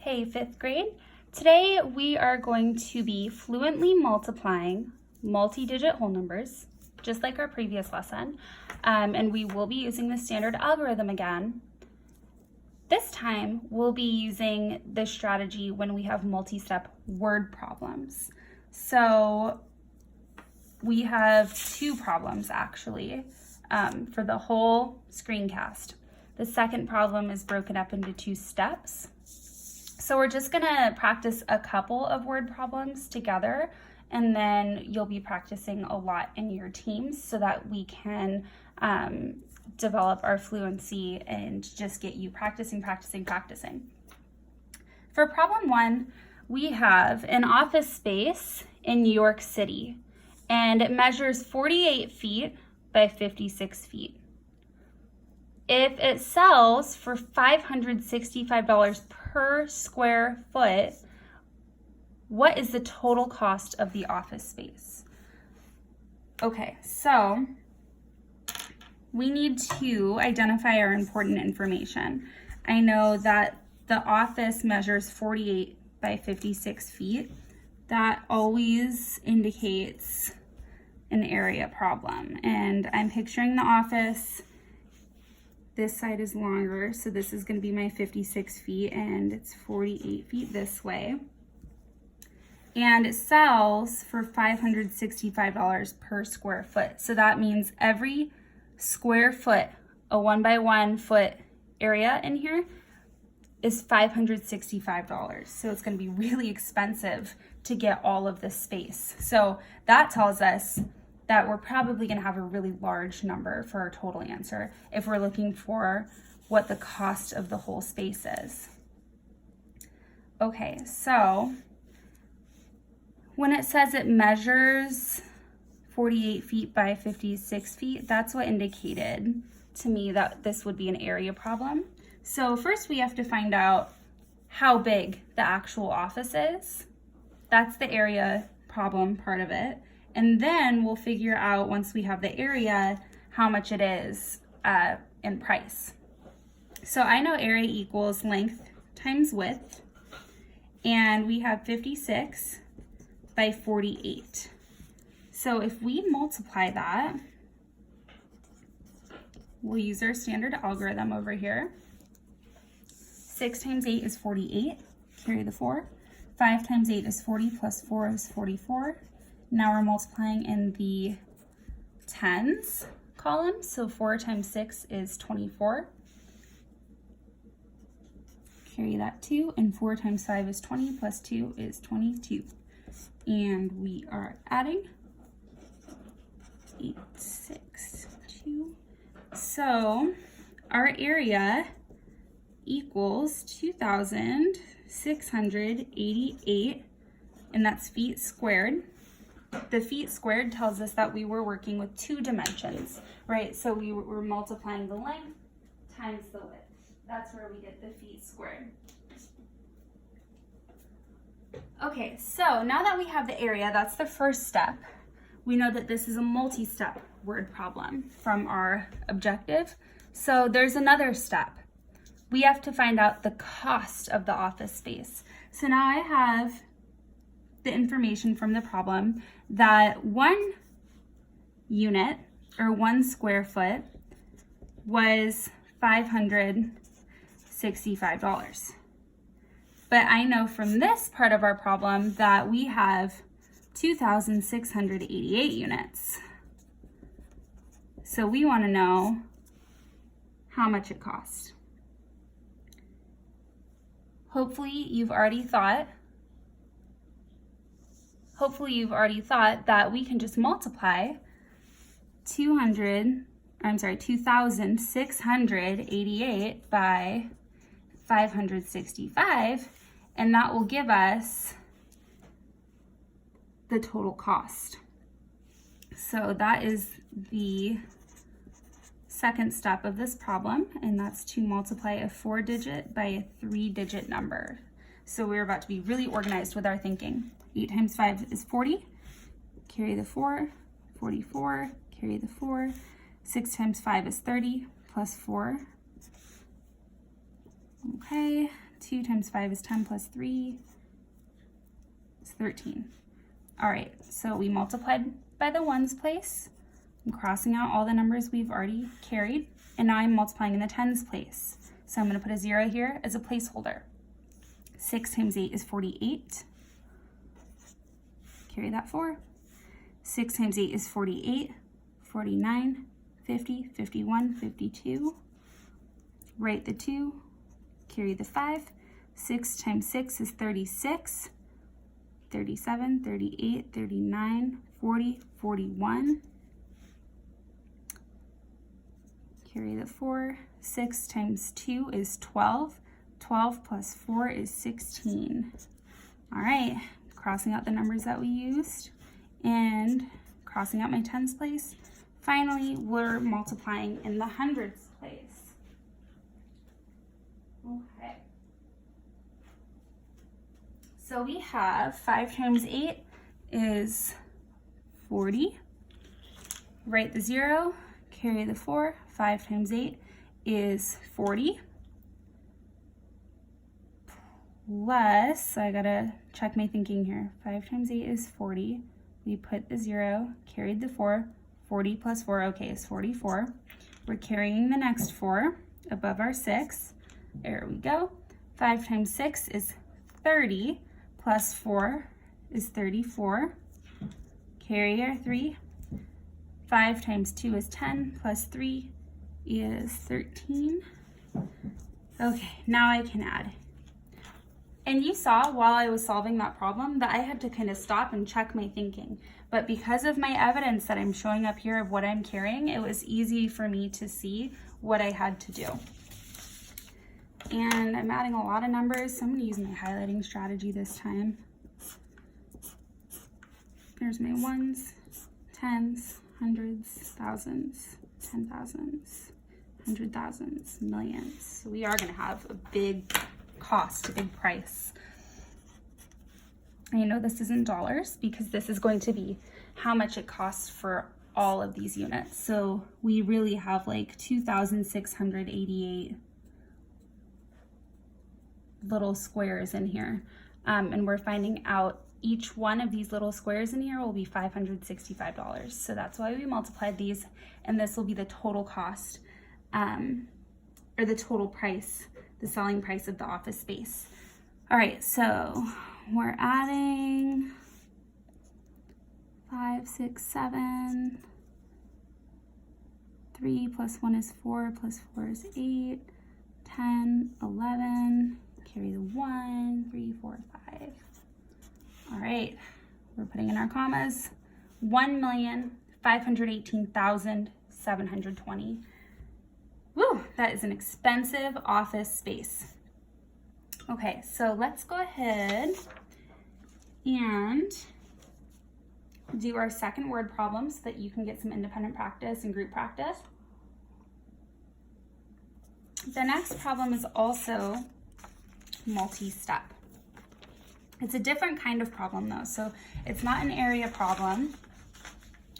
Hey, fifth grade. Today we are going to be fluently multiplying multi-digit whole numbers, just like our previous lesson, and we will be using the standard algorithm again. This time we'll be using this strategy when we have multi-step word problems. So we have two problems actually for the whole screencast. The second problem is broken up into two steps. So we're just gonna practice a couple of word problems together, and then you'll be practicing a lot in your teams so that we can develop our fluency and just get you practicing. For problem one, we have an office space in New York City, and it measures 48 feet by 56 feet. If it sells for $565 per square foot, what is the total cost of the office space? Okay, so we need to identify our important information. I know that the office measures 48 by 56 feet. That always indicates an area problem. And I'm picturing the office. This side is longer, so this is going to be my 56 feet, and it's 48 feet this way. And it sells for $565 per square foot. So that means every square foot, a 1 by 1 foot area in here, is $565. So it's going to be really expensive to get all of this space. So that tells us that we're probably going to have a really large number for our total answer if we're looking for what the cost of the whole space is. Okay, so when it says it measures 48 feet by 56 feet, that's what indicated to me that this would be an area problem. So first we have to find out how big the actual office is. That's the area problem part of it. And then we'll figure out, once we have the area, how much it is in price. So I know area equals length times width, and we have 56 by 48. So if we multiply that, we'll use our standard algorithm over here. 6 times 8 is 48, carry the 4. 5 times 8 is 40, plus 4 is 44. Now we're multiplying in the tens column, so 4 times 6 is 24. Carry that 2, and 4 times 5 is 20, plus 2 is 22. And we are adding 8, 6, 2. So our area equals 2,688, and that's feet squared. The feet squared tells us that we were working with two dimensions, right? So we were multiplying the length times the width. That's where we get the feet squared. Okay, so now that we have the area, that's the first step. We know that this is a multi-step word problem from our objective. So there's another step. We have to find out the cost of the office space. So now I have the information from the problem that 1 unit or 1 square foot was $565. But I know from this part of our problem that we have 2,688 units. So we want to know how much it costs. Hopefully you've already thought that we can just multiply 2,688 by 565, and that will give us the total cost. So that is the second step of this problem, and that's to multiply a 4-digit by a 3-digit number. So we're about to be really organized with our thinking. 8 times 5 is 40, carry the 4, 44, carry the 4. 6 times 5 is 30, plus 4. Okay, 2 times 5 is 10 plus 3 is 13. All right, so we multiplied by the ones place. I'm crossing out all the numbers we've already carried, and now I'm multiplying in the tens place. So I'm going to put a 0 here as a placeholder. 6 times 8 is 48. Carry that 4. 6 times 8 is 48, 49, 50, 51, 52. Write the 2, carry the 5. 6 times 6 is 36, 37, 38, 39, 40, 41. Carry the 4. 6 times 2 is 12. 12 plus 4 is 16. All right, crossing out the numbers that we used and crossing out my tens place. Finally, we're multiplying in the hundreds place. Okay. So we have 5 times 8 is 40. Write the 0, carry the 4. 5 times 8 is 40. Plus, I gotta check my thinking here. 5 times 8 is 40. We put the 0, carried the 4. 40 plus 4, okay, is 44. We're carrying the next 4 above our 6. There we go. 5 times 6 is 30. Plus 4 is 34. Carry our 3. 5 times 2 is 10. Plus 3 is 13. Okay, now I can add. And you saw while I was solving that problem that I had to kind of stop and check my thinking. But because of my evidence that I'm showing up here of what I'm carrying, it was easy for me to see what I had to do. And I'm adding a lot of numbers, so I'm going to use my highlighting strategy this time. There's my ones, tens, hundreds, thousands, 10,000s, 100,000s, millions. So we are going to have a big cost, a big price. I know this isn't dollars because this is going to be how much it costs for all of these units. So we really have like 2,688 little squares in here. And we're finding out each one of these little squares in here will be $565. So that's why we multiplied these, and this will be the total cost, or the total price, the selling price of the office space. All right, so we're adding 5, 6, 7, 3 plus 1 is 4, plus 4 is 8, 10, 11, carry the 1, 3, 4, 5. All right, we're putting in our commas. 1,518,720. Woo, that is an expensive office space. Okay, so let's go ahead and do our second word problem so that you can get some independent practice and group practice. The next problem is also multi-step. It's a different kind of problem though, so it's not an area problem.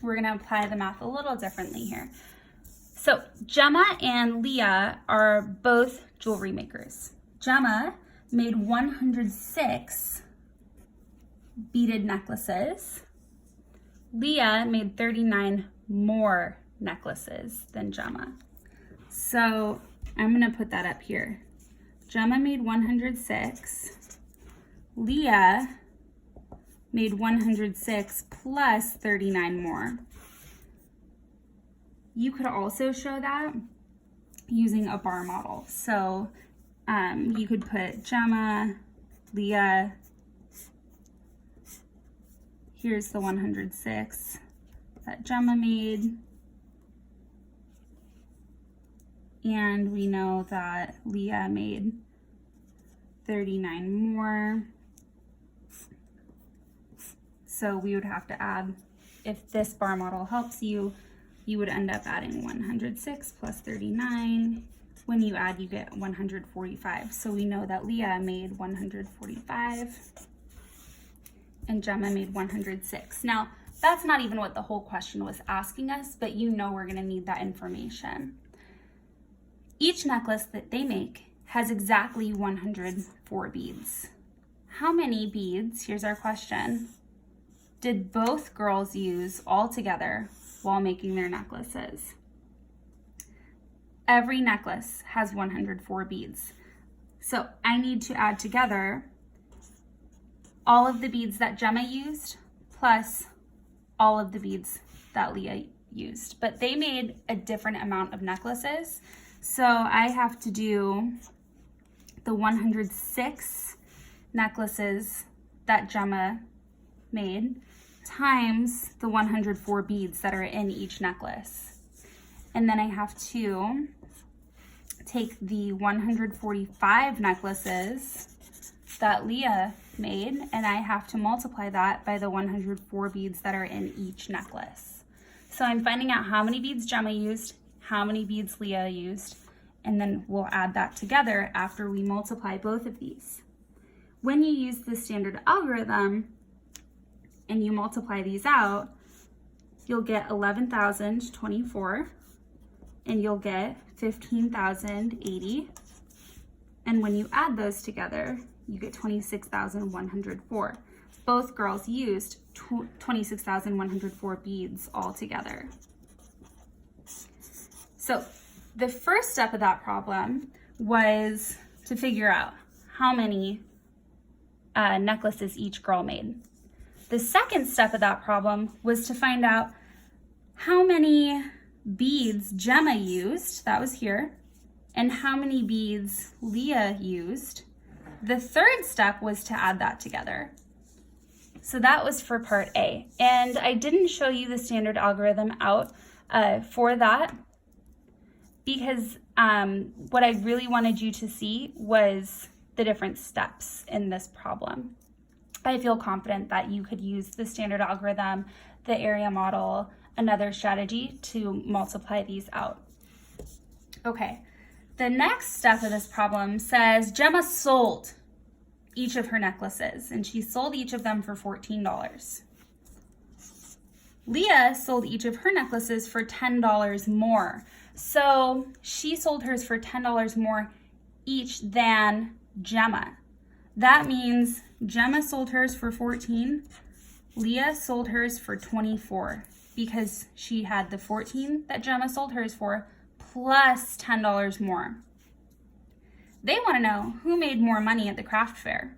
We're gonna apply the math a little differently here. So Gemma and Leah are both jewelry makers. Gemma made 106 beaded necklaces. Leah made 39 more necklaces than Gemma. So I'm gonna put that up here. Gemma made 106. Leah made 106 plus 39 more. You could also show that using a bar model. So you could put Gemma, Leah, here's the 106 that Gemma made, and we know that Leah made 39 more. So we would have to add, if this bar model helps you, you would end up adding 106 plus 39. When you add, you get 145. So we know that Leah made 145 and Gemma made 106. Now, that's not even what the whole question was asking us, but you know we're gonna need that information. Each necklace that they make has exactly 104 beads. How many beads, here's our question, did both girls use all together while making their necklaces? Every necklace has 104 beads. So I need to add together all of the beads that Gemma used plus all of the beads that Leah used. But they made a different amount of necklaces. So I have to do the 106 necklaces that Gemma made times the 104 beads that are in each necklace. And then I have to take the 145 necklaces that Leah made, and I have to multiply that by the 104 beads that are in each necklace. So I'm finding out how many beads Gemma used, how many beads Leah used, and then we'll add that together after we multiply both of these. When you use the standard algorithm and you multiply these out, you'll get 11,024 and you'll get 15,080. And when you add those together, you get 26,104. Both girls used 26,104 beads all together. So the first step of that problem was to figure out how many necklaces each girl made. The second step of that problem was to find out how many beads Gemma used, that was here, and how many beads Leah used. The third step was to add that together. So that was for part A. And I didn't show you the standard algorithm out for that because what I really wanted you to see was the different steps in this problem. I feel confident that you could use the standard algorithm, the area model, another strategy to multiply these out. Okay, the next step of this problem says Gemma sold each of her necklaces and she sold each of them for $14. Leah sold each of her necklaces for $10 more. So she sold hers for $10 more each than Gemma. That means Gemma sold hers for $14, Leah sold hers for $24 because she had the $14 that Gemma sold hers for plus $10 more. They want to know who made more money at the craft fair.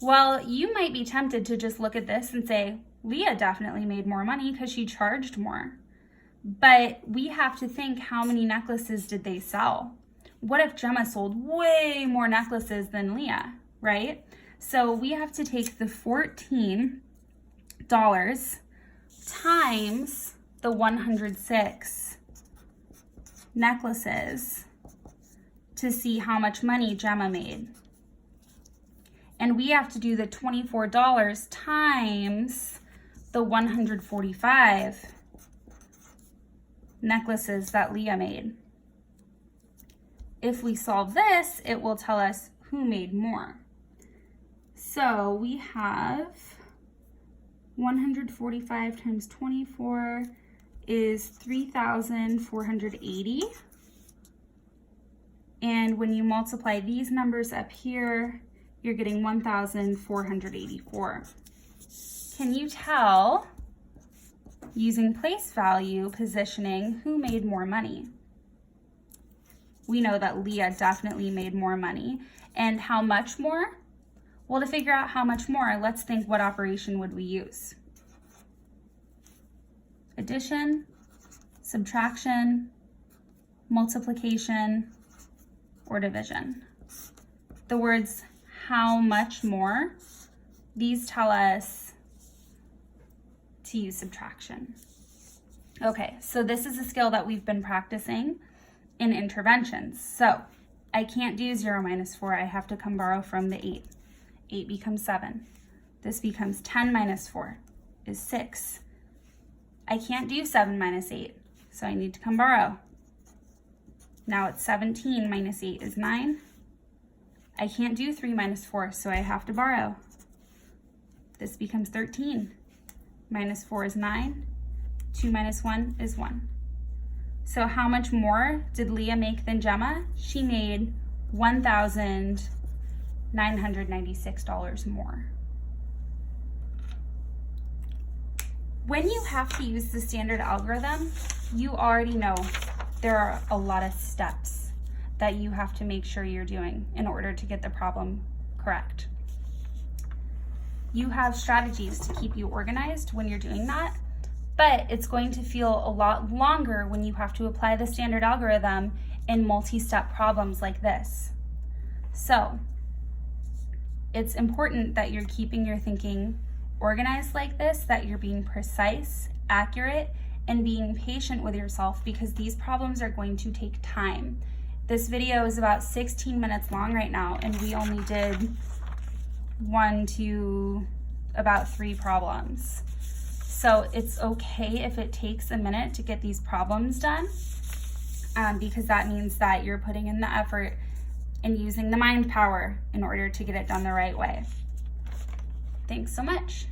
Well, you might be tempted to just look at this and say, Leah definitely made more money because she charged more. But we have to think, how many necklaces did they sell? What if Gemma sold way more necklaces than Leah, right? So we have to take the $14 times the 106 necklaces to see how much money Gemma made. And we have to do the $24 times the 145 necklaces that Leah made. If we solve this, it will tell us who made more. So we have 145 times 24 is 3,480. And when you multiply these numbers up here, you're getting 1,484. Can you tell, using place value positioning, who made more money? We know that Leah definitely made more money. And how much more? Well, to figure out how much more, let's think, what operation would we use? Addition, subtraction, multiplication, or division. The words how much more, these tell us to use subtraction. Okay, so this is a skill that we've been practicing in interventions. So I can't do 0 minus 4. I have to come borrow from the 8. 8 becomes 7. This becomes 10 minus 4 is 6. I can't do 7 minus 8, so I need to come borrow. Now it's 17 minus 8 is 9. I can't do 3 minus 4, so I have to borrow. This becomes 13. Minus 4 is 9. 2 minus 1 is 1. So how much more did Leah make than Gemma? She made $1,996 more. When you have to use the standard algorithm, you already know there are a lot of steps that you have to make sure you're doing in order to get the problem correct. You have strategies to keep you organized when you're doing that, but it's going to feel a lot longer when you have to apply the standard algorithm in multi-step problems like this. So it's important that you're keeping your thinking organized like this, that you're being precise, accurate, and being patient with yourself, because these problems are going to take time. This video is about 16 minutes long right now, and we only did 1 to about 3 problems. So it's okay if it takes a minute to get these problems done, because that means that you're putting in the effort and using the mind power in order to get it done the right way. Thanks so much.